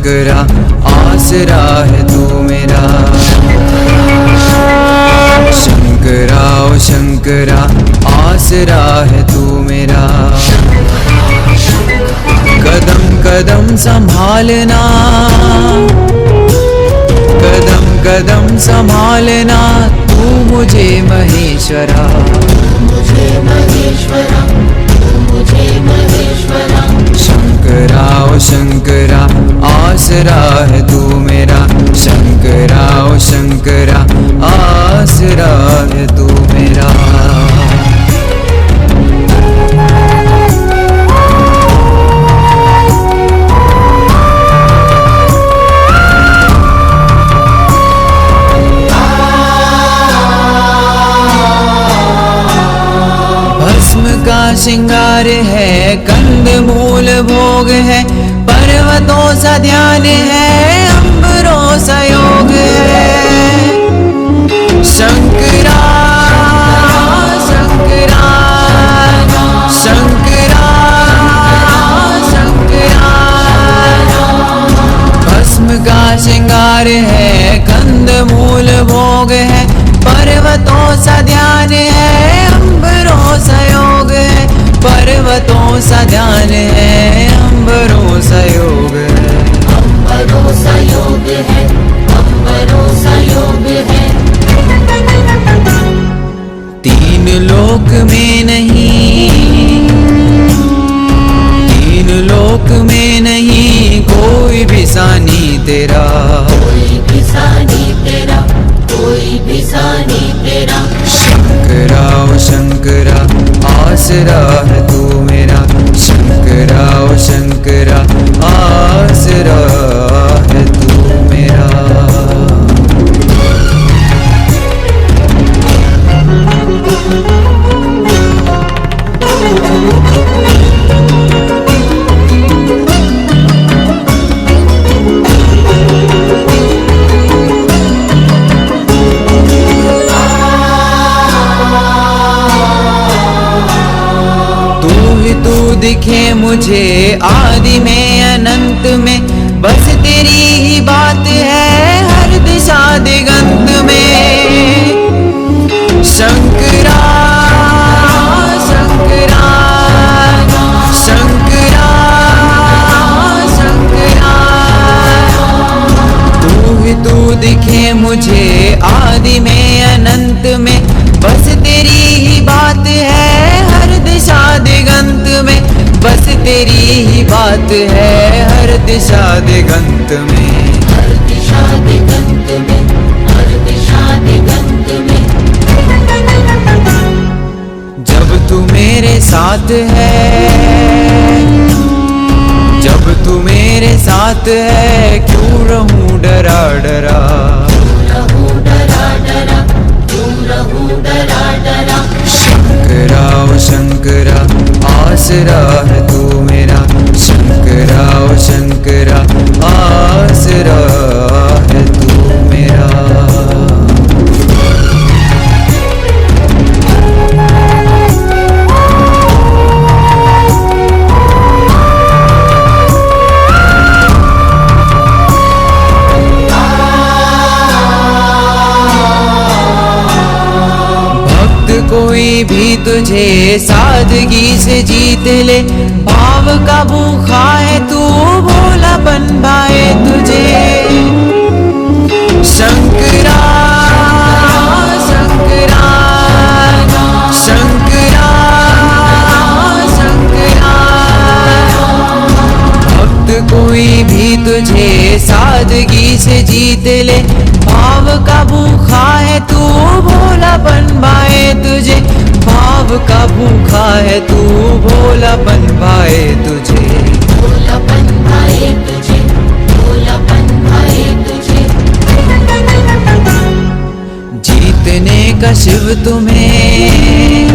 शंकरा आसरा है तू मेरा। शंकरा ओ शंकरा आसरा है तू मेरा। कदम कदम संभालना, कदम कदम संभालना तू मुझे महेश्वरा। मुझे महेश्वरा, मुझे महेश्वरा। शंकरा ओ शंकरा आसरा है तू मेरा। शंकरा ओ शंकरा आसरा है तू मेरा। का श्रृंगार है, कंद मूल भोग है, पर्वतों सा ध्यान है, अंबरों सा योग है। शंकरा शंकरा शंकरा शंकरा। भस्म का श्रृंगार है, कंद मूल भोग है, पर्वतों सा ध्यान है, अंबरों सा योग है। पर्वतों सा ध्यान है, अंबरों सा योग है। अंबरों सा योग है, अंबरों सा योग है। तीन लोक में नहीं, तीन लोक में नहीं कोई भी सानी तेरा। कोई भी सानी तेरा, कोई भी सानी तेरा। शंकरा ओ शंकरा आसरा है तू मेरा। शंकरा ओ शंकरा आसरा है तू मेरा। तू दिखे मुझे आदि में अनंत में, बस तेरी ही बात है हर दिशा दिगंत में। शंकरा शंकरा शंकरा शंकरा। तू दिखे मुझे आदि में अनंत में, बस तेरी ही बात है हर दिशा दिगंत में। बस तेरी ही बात है हर दिशा दिगंत में। हर दिशा दिगंत में, हर दिशा दिगंत में। जब तू मेरे साथ है, जब तू मेरे साथ है, क्यों रहूं डरा डरा। क्यों रहूं डरा डरा, क्यों रहूं डरा डरा। शंकरा ओ शंकरा आसरा है तू मेरा। शंकरा ओ शंकरा आसरा है तू मेरा। कोई भी तुझे सादगी से जीत ले, भाव का भूखा है तू, भोलापन भाए तुझे। शंकरा शंकरा शंकरा शंकरा। भक्त कोई भी तुझे सादगी से जीत ले, भाव का भूखा है तू, भोलापन भाए तुझे। भाव का भूखा है तू, भोलापन भाए तुझे। भोलापन भाए तुझे, भोलापन भाए तुझे। जीतने का शिव तुम्हें,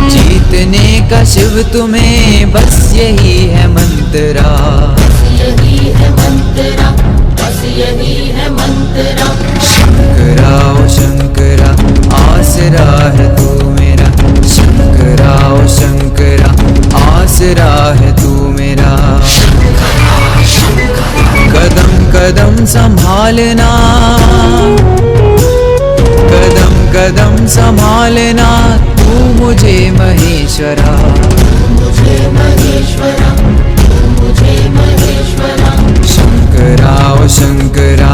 जीतने का शिव तुम्हें, बस यही है मंत्रा। बस यही है मंत्रा, बस यही है मंत्रा। शंकरा ओ शंकरा आसरा है तू मेरा। शंकरा ओ शंकरा आसरा है तू मेरा। शंकरा शंकरा कदम संभालना, कदम कदम संभालना तू मुझे महेश्वरा, मुझे महेश्वरा, मुझे महेश्वरा। शंकरा ओ शंकरा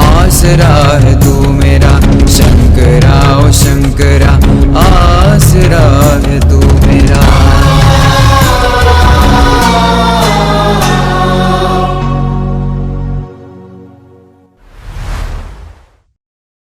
आसरा है तू मेरा, शंकरा ओ शंकरा आसरा है